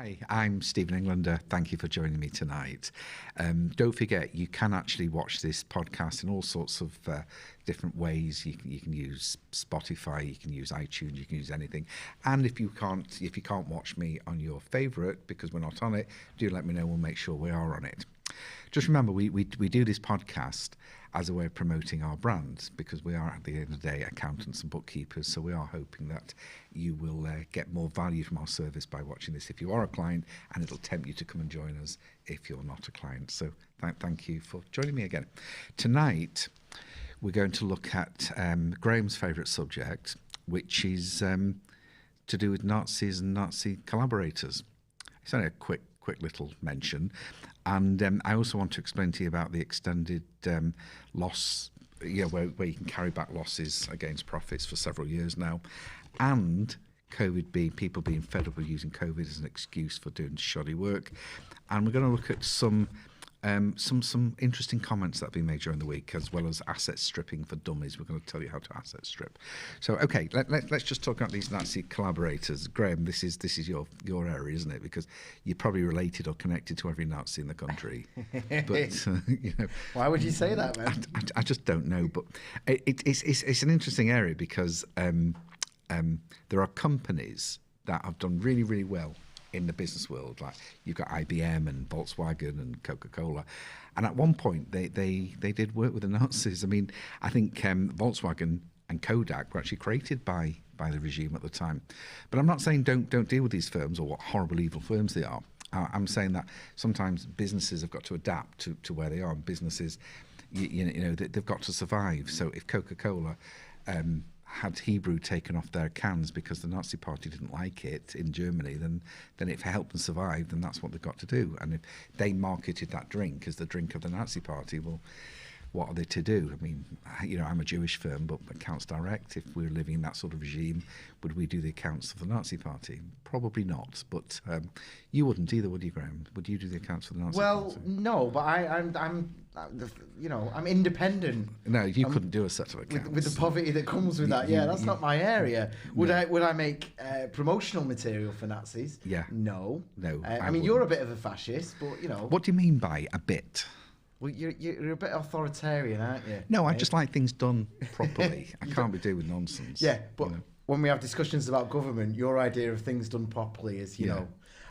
Hi, I'm Stephen Englander. Thank you for joining me tonight. Don't forget, you can actually watch this podcast in all sorts of different ways. You can use Spotify, you can use iTunes, you can use anything. And if you can't watch me on your favourite because we're not on it, do let me know. We'll make sure we are on it. Just remember, we do this podcast as a way of promoting our brand, because we are, at the end of the day, accountants and bookkeepers. So we are hoping that you will get more value from our service by watching this if you are a client, and it'll tempt you to come and join us if you're not a client. So thank you for joining me again. Tonight, we're going to look at Graham's favourite subject, which is to do with Nazis and Nazi collaborators. It's only a quick little mention. And I also want to explain to you about the extended loss, where you can carry back losses against profits for several years now, and people being fed up with using COVID as an excuse for doing shoddy work. And we're going to look at some interesting comments that have been made during the week, as well as asset stripping for dummies. We're going to tell you how to asset strip. So, okay, let's just talk about these Nazi collaborators. Graham, this is your area, isn't it? Because you're probably related or connected to every Nazi in the country. But why would you say that, man? I just don't know. But it's an interesting area because there are companies that have done really, really well in the business world. Like, you've got IBM and Volkswagen and Coca-Cola, and at one point they did work with the Nazis. I mean, I think Volkswagen and Kodak were actually created by the regime at the time. But I'm not saying don't deal with these firms or what horrible evil firms they are. I'm saying that sometimes businesses have got to adapt to where they are. And businesses, they've got to survive. So if Coca-Cola had Hebrew taken off their cans because the Nazi Party didn't like it in Germany, then if it helped them survive, then that's what they've got to do. And if they marketed that drink as the drink of the Nazi Party, well, what are they to do? I mean, I'm a Jewish firm, but Accounts Direct, if we were living in that sort of regime, would we do the accounts of the Nazi Party? Probably not. But you wouldn't either, would you, Graham? Would you do the accounts for the Nazi Party? Well, no, but I'm independent. No, you couldn't do a set of accounts with the poverty that comes with that. That's not my area. Would I make promotional material for Nazis? Yeah. No. I mean, you're a bit of a fascist, but What do you mean by a bit? Well, you're a bit authoritarian, aren't you? No, I just like things done properly. I can't be doing nonsense. Yeah, but when we have discussions about government, your idea of things done properly is,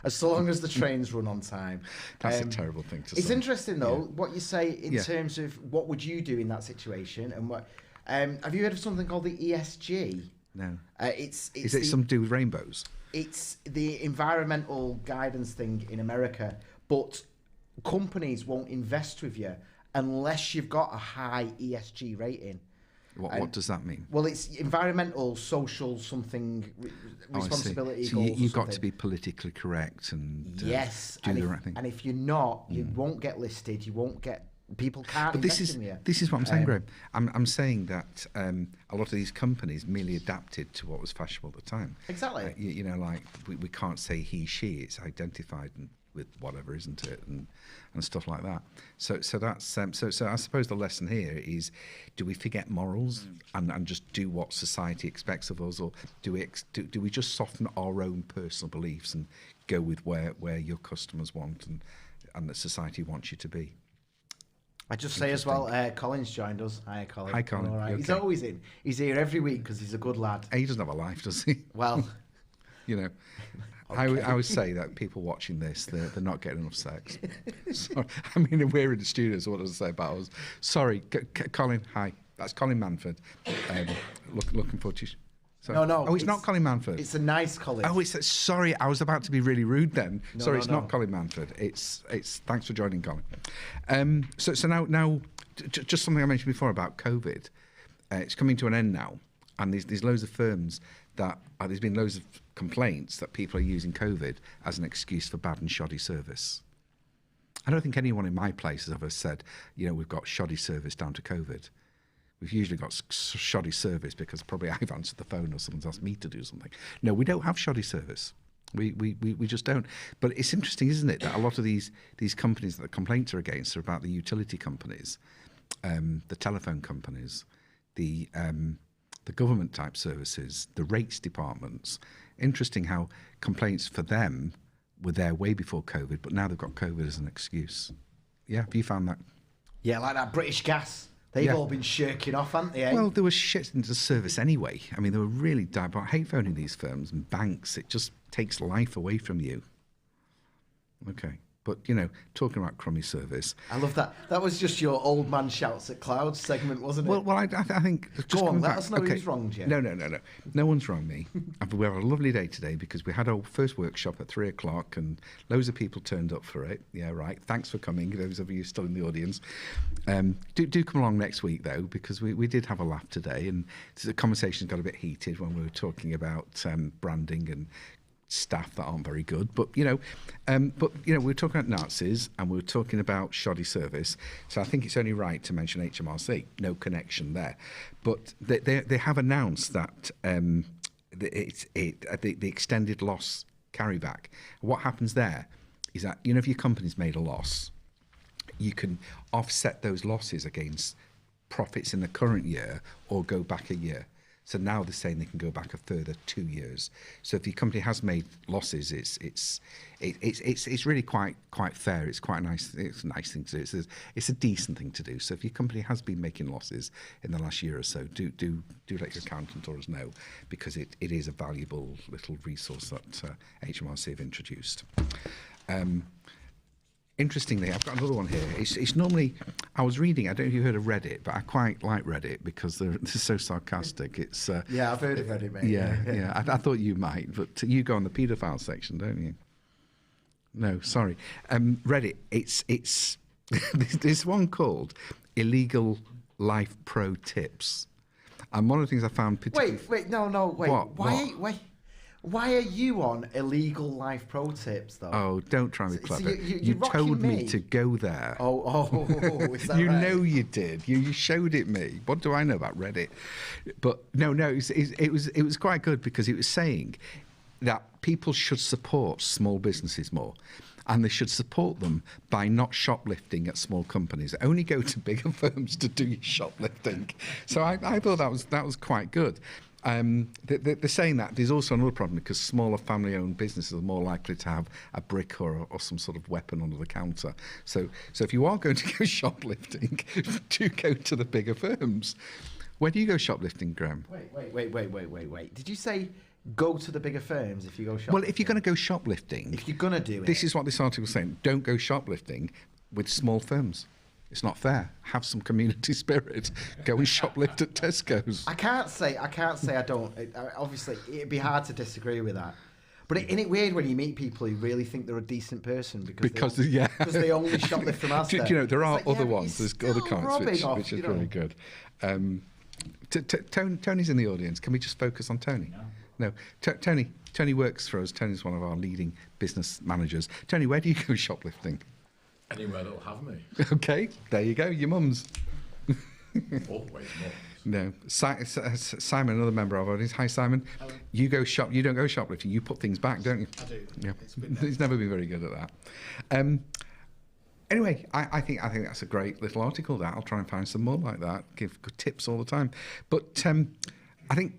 as long as the trains run on time. That's a terrible thing to say. It's interesting, though, what you say in terms of what would you do in that situation. And what have you heard of something called the ESG? No. Is it something to do with rainbows? It's the environmental guidance thing in America, but companies won't invest with you unless you've got a high ESG rating. What does that mean? Well, it's environmental, social, something responsibility. So you've got to be politically correct and yes, do the right thing. And if you're not, you won't get listed. You won't get. People can't invest in you. This is what I'm saying, Graham. I'm saying that a lot of these companies merely adapted to what was fashionable at the time. Exactly. Like we can't say he, she. It's identified with whatever, isn't it, and stuff like that. So that's so I suppose the lesson here is: do we forget morals and just do what society expects of us, or do we just soften our own personal beliefs and go with where your customers want and that society wants you to be? I just say as well, Colin's joined us. Hi, Colin. Hi, Colin. All right. Okay. He's always in. He's here every week because he's a good lad. He doesn't have a life, does he? Well, Okay. I would say that people watching this, they're not getting enough sex. Sorry. I mean, we're in the studio, so what does it say about us? Sorry, Colin, hi. That's Colin Manford. Looking forward to you. No. Oh, it's not Colin Manford. It's a nice Colin. Oh, sorry, I was about to be really rude then. It's not Colin Manford. It's thanks for joining, Colin. So now, just something I mentioned before about COVID. It's coming to an end now, and there's loads of firms that there's been loads of complaints that people are using COVID as an excuse for bad and shoddy service. I don't think anyone in my place has ever said, we've got shoddy service down to COVID. We've usually got shoddy service because probably I've answered the phone or someone's asked me to do something. No, we don't have shoddy service. We just don't. But it's interesting, isn't it, that a lot of these companies that the complaints are against are about the utility companies, the telephone companies, the government type services, the rates departments. Interesting how complaints for them were there way before COVID, but now they've got COVID as an excuse. Yeah, have you found that? Yeah, like that British Gas. They've all been shirking off, haven't they? Well, there was shit into the service anyway. I mean, they were really I hate phoning these firms and banks. It just takes life away from you. Okay. But, talking about crummy service. I love that. That was just your old man shouts at clouds segment, wasn't it? Well, I think... Go on, let us know who's wronged you. No. No one's wronged me. We have a lovely day today because we had our first workshop at 3 o'clock and loads of people turned up for it. Yeah, right. Thanks for coming, those of you still in the audience. Do come along next week, though, because we did have a laugh today and the conversation got a bit heated when we were talking about branding and staff that aren't very good, but we were talking about Nazis and we were talking about shoddy service, so I think it's only right to mention HMRC. No connection there, but they have announced that the extended loss carryback. What happens there is that if your company's made a loss, you can offset those losses against profits in the current year or go back a year. So now they're saying they can go back a further 2 years. So if your company has made losses, it's really quite fair. It's quite a nice thing to do. It's a decent thing to do. So if your company has been making losses in the last year or so, do let your accountant or us know, because it is a valuable little resource that HMRC have introduced. Interestingly, I've got another one here. It's normally, I was reading, I don't know if you heard of Reddit, but I quite like Reddit because they're so sarcastic. It's yeah, I've heard of Reddit, mate. Yeah. I thought you might, but you go on the paedophile section, don't you? No, sorry. Reddit, it's there's one called Illegal Life Pro Tips. And one of the things I found particularly... Wait. What? Why are you on Illegal Life Pro Tips, though? Oh, don't try me clever. You told me to go there. Oh, is that you right? know you did. You showed it me. What do I know about Reddit? But no, it was quite good because it was saying that people should support small businesses more. And they should support them by not shoplifting at small companies. Only go to bigger firms to do your shoplifting. So I thought that was quite good. They're saying that there's also another problem because smaller family-owned businesses are more likely to have a brick or some sort of weapon under the counter. So if you are going to go shoplifting, do go to the bigger firms. Where do you go shoplifting, Graham? Wait. Did you say go to the bigger firms if you go shoplifting? Well, if you're going to go shoplifting... If you're going to do it... This is what this article is saying. Don't go shoplifting with small firms. It's not fair. Have some community spirit. Go and shoplift at Tesco's. I can't say I don't. Obviously, it'd be hard to disagree with that. But isn't it weird when you meet people who really think they're a decent person because they only shoplift from us? There are other ones. There's other kinds which is really good. Tony's in the audience. Can we just focus on Tony? No. Tony works for us. Tony's one of our leading business managers. Tony, where do you go shoplifting? Anywhere that'll have me. Okay, there you go, your mum's. Always mums. No. Simon, another member of our audience. Hi, Simon. Hello. You don't go shoplifting, you put things back, don't you? I do. Yeah. It's He's never been very good at that. Anyway, I think that's a great little article, that. I'll try and find some more like that, give good tips all the time. But I think,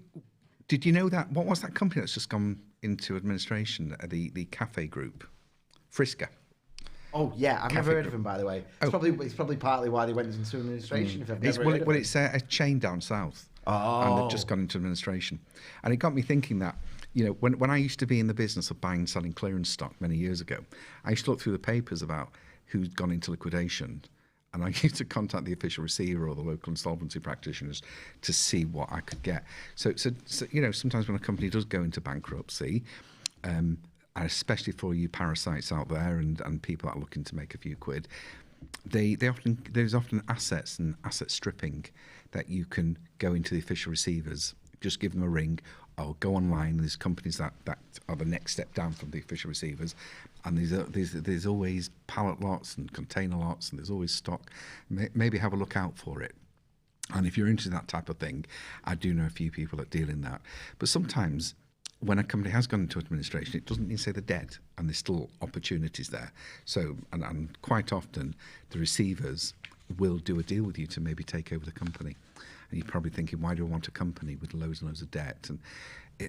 did you know that, what was that company that's just gone into administration, the Cafe Group? Frisker. Oh yeah, I've never heard of them, by the way. It's probably partly why they went into administration. If I've never heard of it. It's a chain down south, and they've just gone into administration, and it got me thinking that when I used to be in the business of buying and selling clearance stock many years ago, I used to look through the papers about who'd gone into liquidation, and I used to contact the official receiver or the local insolvency practitioners to see what I could get. So sometimes when a company does go into bankruptcy. And especially for you parasites out there and people that are looking to make a few quid, there's often assets and asset stripping that you can go into the official receivers, just give them a ring, or go online. There's companies that are the next step down from the official receivers, and there's always pallet lots and container lots, and there's always stock. Maybe have a look out for it. And if you're into that type of thing, I do know a few people that deal in that. But sometimes, when a company has gone into administration, it doesn't mean to say they're dead, and there's still opportunities there. So, and quite often, the receivers will do a deal with you to maybe take over the company. And you're probably thinking, why do I want a company with loads and loads of debt? And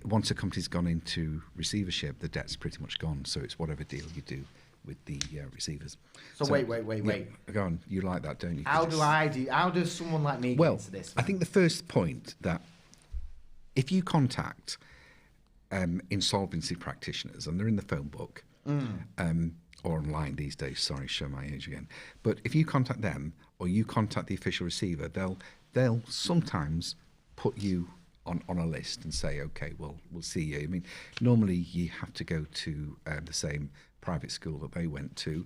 once a company's gone into receivership, the debt's pretty much gone. So it's whatever deal you do with the receivers. So wait. Go on. You like that, don't you? How does someone like me get into this? I think the first point that if you contact insolvency practitioners, and they're in the phone book, or online these days, sorry, show my age again. But if you contact them or you contact the official receiver, they'll sometimes put you on a list and say, okay, well, we'll see you. I mean, normally you have to go to the same private school that they went to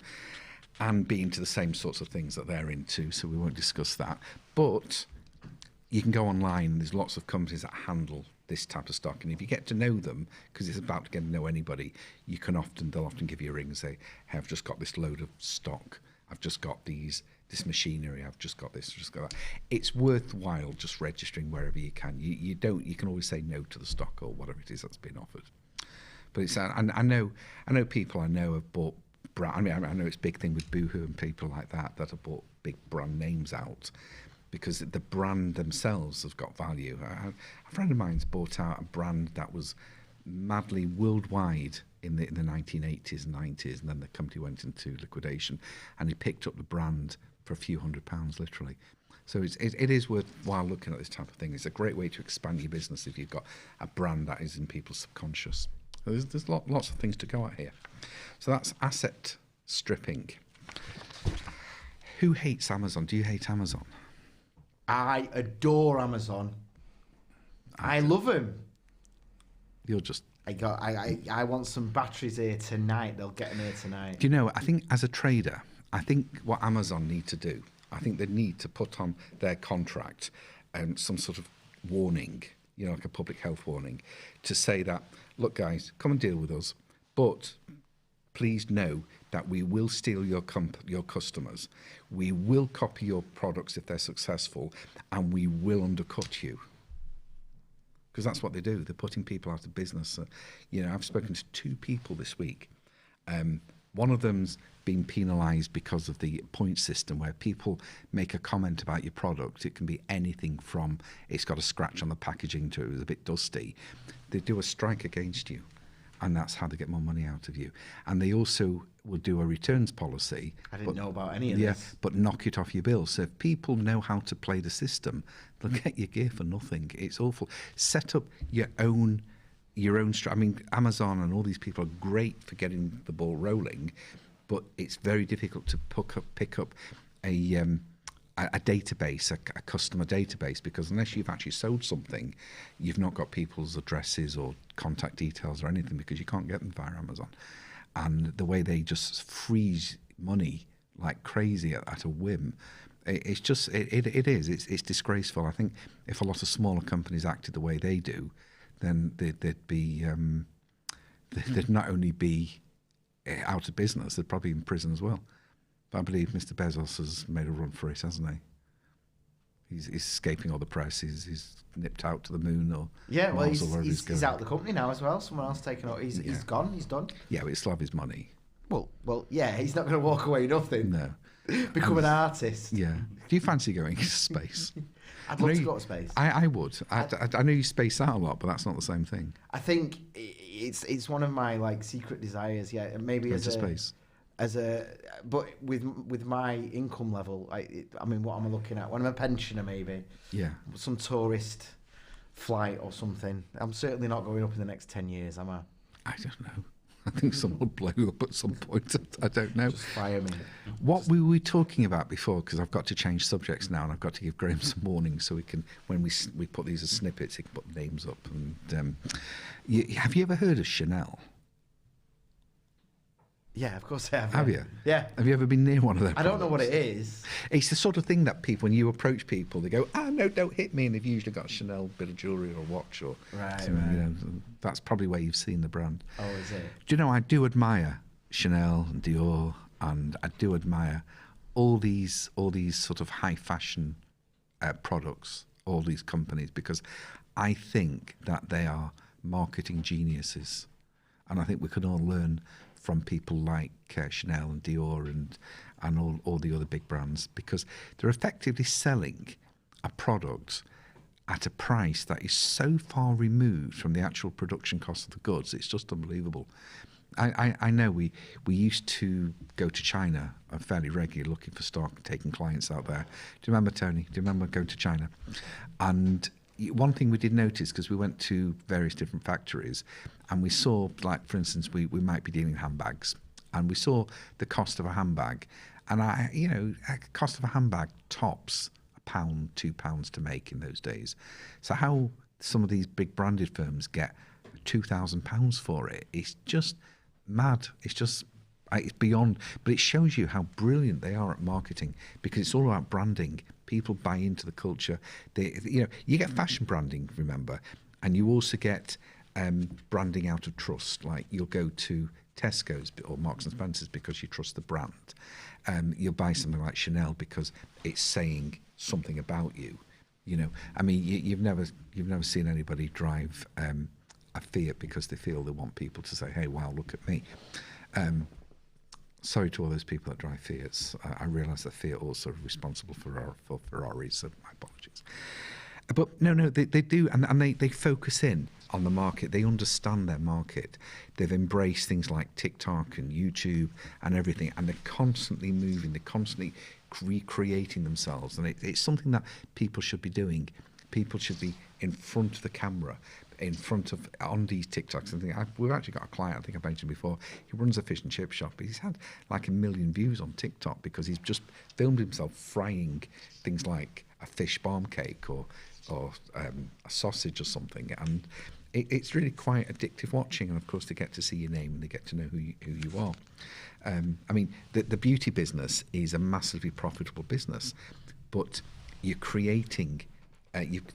and be into the same sorts of things that they're into, so we won't discuss that. But you can go online, there's lots of companies that handle this type of stock, and if you get to know them, because it's about getting to know anybody, they'll often give you a ring and say, hey, I've just got this load of stock, I've just got this machinery, I've just got this, just got that. It's worthwhile just registering wherever you can. You can always say no to the stock or whatever it is that's been offered. But it's I know people I know have bought brand. I mean, I know it's a big thing with Boohoo and people like that have bought big brand names out because the brand themselves has got value. A friend of mine's bought out a brand that was madly worldwide in the 1980s and 90s, and then the company went into liquidation, and he picked up the brand for a few £100s, literally. So it is worthwhile looking at this type of thing. It's a great way to expand your business if you've got a brand that is in people's subconscious. So there's lots of things to go at here. So that's asset stripping. Who hates Amazon? Do you hate Amazon? I adore Amazon. I love them. You're just... I want some batteries here tonight. They'll get them here tonight. Do you know, I think as a trader, I think what Amazon need to do, I think they need to put on their contract some sort of warning, like a public health warning, to say that, look, guys, come and deal with us, but please know that we will steal your customers, we will copy your products if they're successful, and we will undercut you. Because that's what they do. They're putting people out of business. I've spoken to 2 people this week. One of them's been penalised because of the point system, where people make a comment about your product. It can be anything from it's got a scratch on the packaging to it was a bit dusty. They do a strike against you, and that's how they get more money out of you. And they also will do a returns policy. I didn't know about any of this. But knock it off your bill. So if people know how to play the system, they'll get your gear for nothing. It's awful. Set up your own. I mean, Amazon and all these people are great for getting the ball rolling, but it's very difficult to pick up a database, a customer database, because unless you've actually sold something, you've not got people's addresses or contact details or anything, because you can't get them via Amazon. And the way they just freeze money like crazy at a whim, it's disgraceful. I think if a lot of smaller companies acted the way they do, then they'd not only be out of business, they'd probably be in prison as well. But I believe Mr. Bezos has made a run for it, hasn't he? He's escaping all the press. He's nipped out to the moon or Mars or wherever he's going. He's out of the company now as well. Someone else taken over. He's gone. He's done. Yeah, but he'll still have his money. Well, yeah. He's not going to walk away nothing. No. Become an artist. Yeah. Do you fancy going into space? I'd love to go to space. I would. I know you space out a lot, but that's not the same thing. I think it's one of my secret desires. Yeah, maybe as a space. But with my income level, I mean, what am I looking at? When I'm a pensioner, maybe. Yeah. Some tourist flight or something. I'm certainly not going up in the next 10 years, am I? I don't know. I think someone will blow you up at some point. I don't know. Just fire me. What were we talking about before? Because I've got to change subjects now, and I've got to give Graham some warnings so we can, when we put these as snippets, he can put names up. And have you ever heard of Chanel? Yeah, of course I have. Have you? Yeah. Have you ever been near one of them? I don't know what it is. It's the sort of thing that people, when you approach people, they go, no, don't hit me. And they've usually got a Chanel bit of jewellery or watch or something. That's probably where you've seen the brand. Oh, is it? Do you know, I do admire Chanel and Dior, and I do admire all these sort of high fashion products, all these companies, because I think that they are marketing geniuses. And I think we can all learn from people like Chanel and Dior and all the other big brands, because they're effectively selling a product at a price that is so far removed from the actual production cost of the goods. It's just unbelievable. I know we used to go to China fairly regularly looking for stock, taking clients out there. Do you remember, Tony? Do you remember going to China? And one thing we did notice, because we went to various different factories and we saw, like, for instance, we might be dealing handbags, and we saw the cost of a handbag. And cost of a handbag tops £1, £2 to make in those days. So how some of these big branded firms get £2,000 for it, it's just mad. It's beyond, but it shows you how brilliant they are at marketing, because it's all about branding. People buy into the culture. You get fashion branding, remember, and you also get branding out of trust. Like, you'll go to Tesco's or Marks and Spencer's because you trust the brand. You'll buy something like Chanel because it's saying something about you. I mean, you've never seen anybody drive a Fiat because they feel they want people to say, "Hey, wow, look at me." Sorry to all those people that drive Fiats. I realise that Fiat also responsible for Ferraris, so my apologies. But no, they do, and they focus in on the market. They understand their market. They've embraced things like TikTok and YouTube and everything, and they're constantly moving. They're constantly recreating themselves, and it's something that people should be doing. People should be in front of the camera, on these TikToks. We've actually got a client, I think I mentioned before, he runs a fish and chip shop, but he's had like 1 million views on TikTok because he's just filmed himself frying things like a fish barm cake or a sausage or something, and it's really quite addictive watching. And of course they get to see your name and they get to know who you are. I mean, the beauty business is a massively profitable business, but you're creating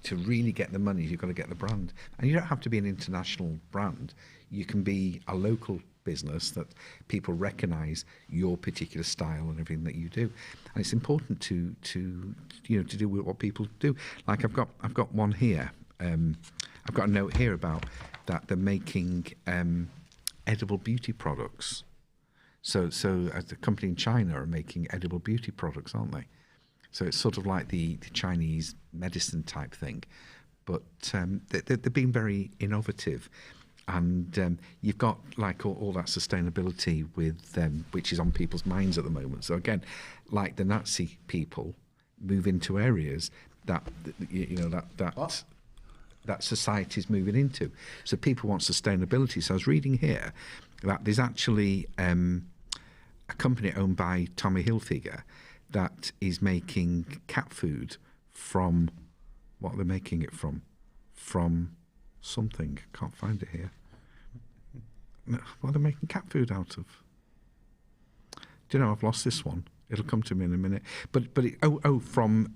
to really get the money, you've got to get the brand. And you don't have to be an international brand. You can be a local business that people recognise your particular style and everything that you do. And it's important to do with what people do. Like I've got one here. I've got a note here about that they're making edible beauty products. So the company in China are making edible beauty products, aren't they? So it's sort of like the Chinese medicine type thing, but they're being very innovative, and you've got like all that sustainability with which is on people's minds at the moment. So again, like the Nazi people move into areas that society's moving into. So people want sustainability. So I was reading here that there's actually a company owned by Tommy Hilfiger that is making cat food from, what are they making it from? From something. Can't find it here. What are they making cat food out of? Do you know, I've lost this one. It'll come to me in a minute. But from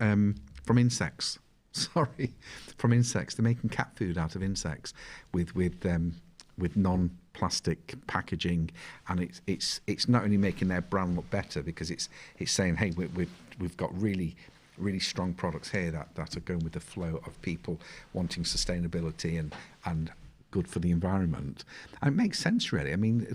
insects. Sorry, from insects. They're making cat food out of insects with non-plastic packaging, and it's not only making their brand look better because it's saying, hey, we've got really strong products here that are going with the flow of people wanting sustainability and good for the environment. And it makes sense, really. I mean,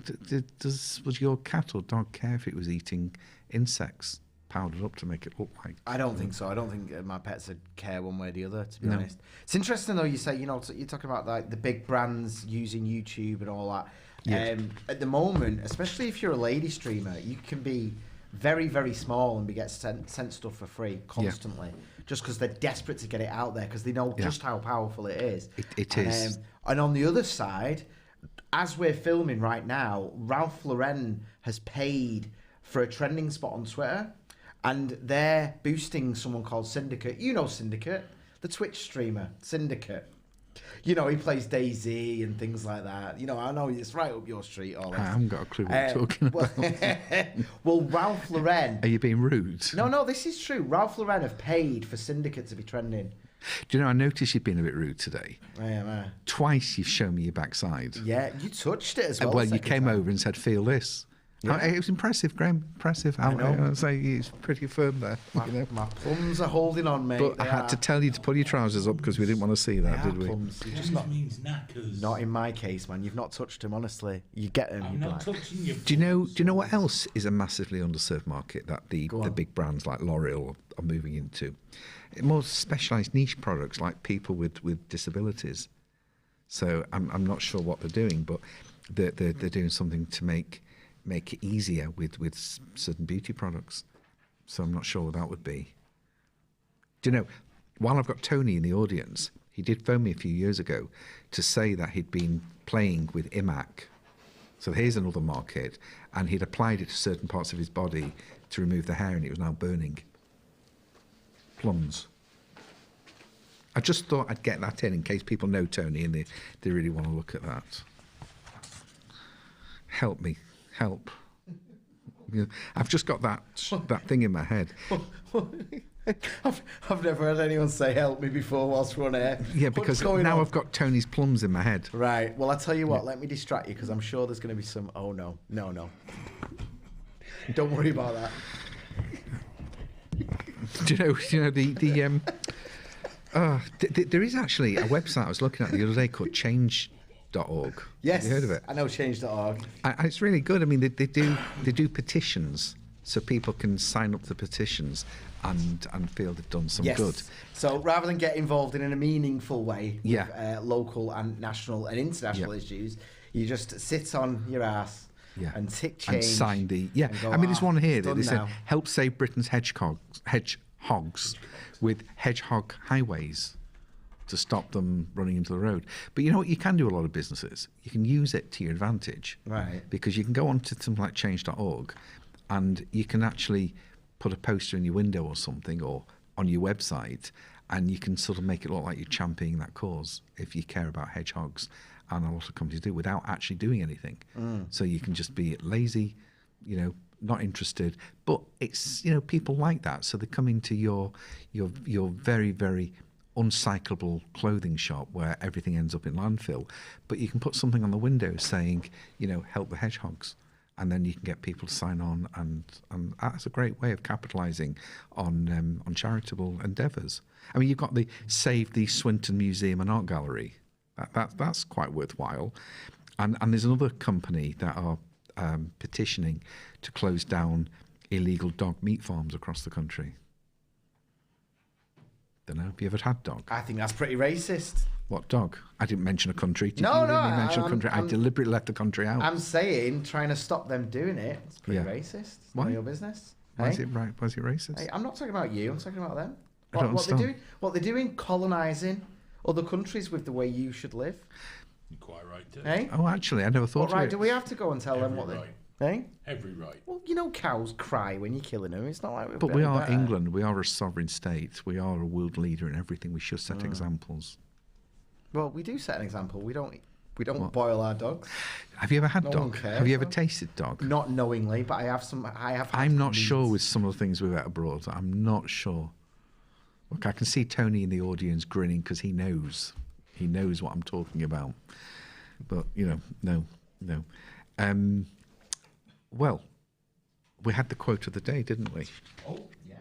was your cat or dog care if it was eating insects powdered up to make it look like? I don't think so. I don't think my pets would care one way or the other, to be honest. It's interesting, though, you say, you're talking about like the big brands using YouTube and all that. Yeah. At the moment, especially if you're a lady streamer, you can be very, very small and get sent stuff for free constantly, just because they're desperate to get it out there because they know just how powerful it is. It is. And on the other side, as we're filming right now, Ralph Lauren has paid for a trending spot on Twitter, and they're boosting someone called Syndicate. You know Syndicate, the Twitch streamer, Syndicate. You know, he plays DayZ and things like that. You know, I know it's right up your street. All I haven't got a clue what you're talking about. Well, Ralph Lauren... Are you being rude? No, this is true. Ralph Lauren have paid for Syndicate to be trending. Do you know, I noticed you've been a bit rude today. I am. Twice you've shown me your backside. Yeah, you touched it as well. Well, you came over and said, feel this. Yeah. It was impressive, Graham. Impressive. I know. I'd say he's pretty firm there. My, You know? my plums are holding on, mate. But I They had to are. tell you to pull your trousers up because we didn't want to see that, They are did we? plums. You're just Plums not, means knackers. not in my case, man. You've not touched them, honestly. You get them. I'm You'd be not like, touching your. Do you know what else is a massively underserved market that the Go on. big brands like L'Oreal are moving into? More specialised niche products like people with disabilities. So I'm not sure what they're doing, but they're doing something to make it easier with certain beauty products. So I'm not sure what that would be. Do you know, while I've got Tony in the audience, he did phone me a few years ago to say that he'd been playing with iMac. So here's another market, and he'd applied it to certain parts of his body to remove the hair, and it was now burning. Plums. I just thought I'd get that in case people know Tony and they really want to look at that. Help me, help. You know, I've just got that thing in my head. I've never had anyone say help me before whilst we're on air. Yeah, What's because going now on? I've got Tony's plums in my head. Right. Well, I tell you what. Let me distract you because I'm sure there's going to be some. Oh no. Don't worry about that. Do you know there is actually a website I was looking at the other day called change.org. Yes. Have you heard of it? I know change.org. And it's really good. I mean, they do petitions, so people can sign up to petitions and feel they've done some Yes. good. So rather than get involved in a meaningful way with Yeah. local and national and international Yeah. issues, you just sit on your ass and tick change. And sign the and go, I mean, there's one here it's that done they said now. help save Britain's hedgehogs with hedgehog highways to stop them running into the road. But you know what you can do, a lot of businesses? You can use it to your advantage. Right. Because you can go on to something like change.org and you can actually put a poster in your window or something or on your website, and you can sort of make it look like you're championing that cause if you care about hedgehogs, and a lot of companies do, without actually doing anything. So you can just be lazy, you know, not interested, but it's, you know, people like that, so they come into your very, very uncyclable clothing shop where everything ends up in landfill, but you can put something on the window saying, you know, help the hedgehogs, and then you can get people to sign on, and that's a great way of capitalising on charitable endeavours. I mean, you've got the Save the Swinton Museum and Art Gallery. That's quite worthwhile, and there's another company that are petitioning to close down illegal dog meat farms across the country. Don't know. Have you ever had dog? I think that's pretty racist. What dog? I didn't mention a country. Did No, you no, really mention a I'm- country? I I'm- deliberately left the country out. I'm saying trying to stop them doing it. It's pretty Yeah. racist. It's Why? none of your business. Why is Hey? it right? Why is it racist? Hey, I'm not talking about you. I'm talking about them. I don't What they're understand. doing? What they're doing? Colonising other countries with the way you should live. You're quite right, too. Hey? Oh, actually, I never thought What of right it. do we have to go and tell them Every what they? right. Hey? Every right. Well, you know, cows cry when you're killing them. It's not like we're But we any are better. England. We are a sovereign state. We are a world leader in everything. We should Mm. set examples. Well, we do set an example. We don't What? boil our dogs. Have you ever had No one dog? cares, Have you ever though. tasted dog? Not knowingly, but I have some. I have. had I'm not meat. sure with some of the things we've had abroad. I'm not sure. Look, I can see Tony in the audience grinning because he knows. He knows what I'm talking about. But, you know, no. Well, we had the quote of the day, didn't we? Oh yeah.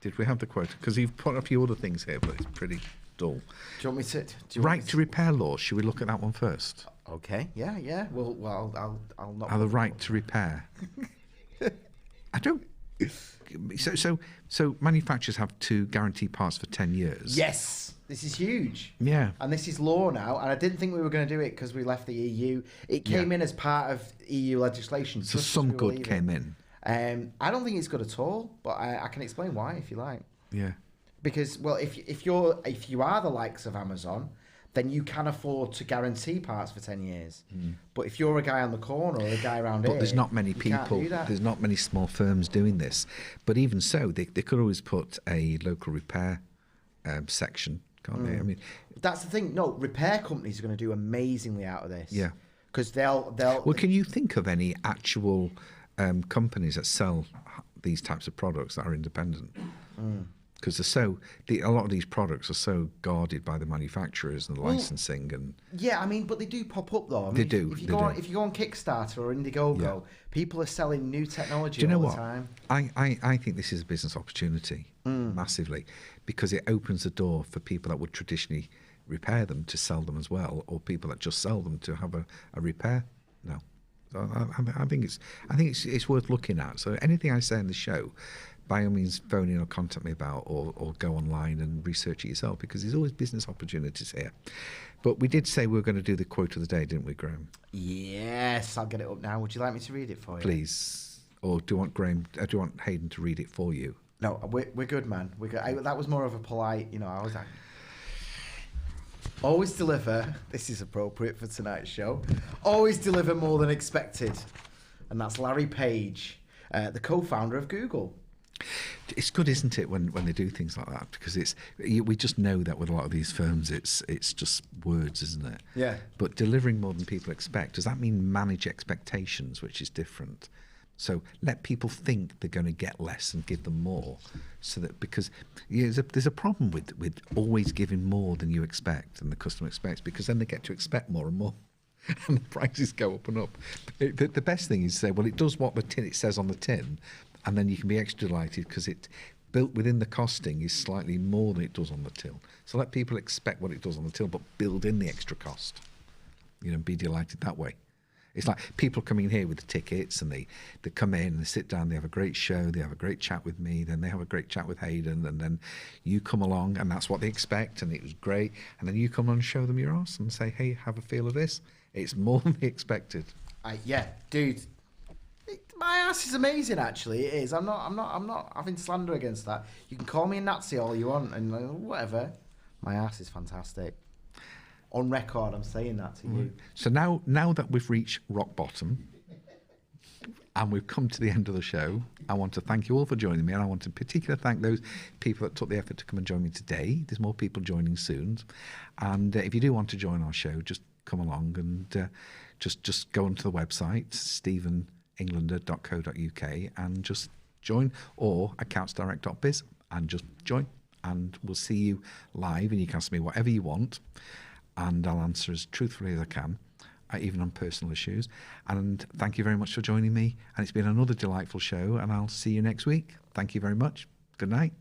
Did we have the quote? Because you've put a few other things here, but it's pretty dull. Do you want me to? Do you want Right me to repair law. Should we look at that one first? Okay. Yeah. Well, I'll not. The right to repair. I don't. So manufacturers have to guarantee parts for 10 years. Yes, this is huge. Yeah. And this is law now, and I didn't think we were going to do it because we left the EU. It came Yeah. in as part of EU legislation. So just as some we were good leaving. came in. I don't think it's good at all, but I can explain why if you like. Yeah. Because well, if you are the likes of Amazon, then you can afford to guarantee parts for 10 years. But if you're a guy on the corner or a guy around But here, there's not many you can't people, do that. there's not many small firms doing this. But even so, they could always put a local repair section, can't they? I mean, That's the thing. No, repair companies are going to do amazingly out of this. Yeah. Because they'll. well, can you think of any actual companies that sell these types of products that are independent? because a lot of these products are so guarded by the manufacturers and the licensing and. Yeah, I mean, but they do pop up though. I mean, They do. If you go on Kickstarter or Indiegogo, people are selling new technology Do you know all what? the time. I think this is a business opportunity massively, because it opens the door for people that would traditionally repair them to sell them as well, or people that just sell them to have a repair. No, so I think it's worth looking at. So anything I say in the show, by all means, phone in or contact me about, or go online and research it yourself, because there's always business opportunities here. But we did say we were going to do the quote of the day, didn't we, Graham? Yes, I'll get it up now. Would you like me to read it for you? Please. Or do you want do you want Hayden to read it for you? No, we're good, man. We're good. That was more of a polite, I was like, always deliver. This is appropriate for tonight's show. Always deliver more than expected. And that's Larry Page, the co-founder of Google. It's good, isn't it, when they do things like that? Because we just know that with a lot of these firms, it's just words, isn't it? Yeah. But delivering more than people expect, does that mean manage expectations, which is different? So let people think they're going to get less and give them more, so that, because there's a problem with always giving more than you expect and the customer expects, because then they get to expect more and more. And the prices go up and up. The best thing is to say, well, it does what it says on the tin, and then you can be extra delighted because it built within the costing is slightly more than it does on the till. So let people expect what it does on the till, but build in the extra cost. Be delighted that way. It's like people coming here with the tickets, and they come in and they sit down, they have a great show, they have a great chat with me, then they have a great chat with Hayden, and then you come along and that's what they expect, and it was great. And then you come on and show them your arse and say, hey, have a feel of this. It's more than they expected. Yeah, dude. My ass is amazing, actually. It is. I'm not having slander against that. You can call me a Nazi all you want and whatever. My ass is fantastic. On record, I'm saying that to you. So now that we've reached rock bottom and we've come to the end of the show, I want to thank you all for joining me, and I want to particularly thank those people that took the effort to come and join me today. There's more people joining soon. And if you do want to join our show, just come along and just go onto the website, stephenenglander.co.uk, and just join, or accountsdirect.biz, and just join, and we'll see you live, and you can ask me whatever you want, and I'll answer as truthfully as I can, even on personal issues. And thank you very much for joining me, and it's been another delightful show, and I'll see you next week. Thank you very much. Good night.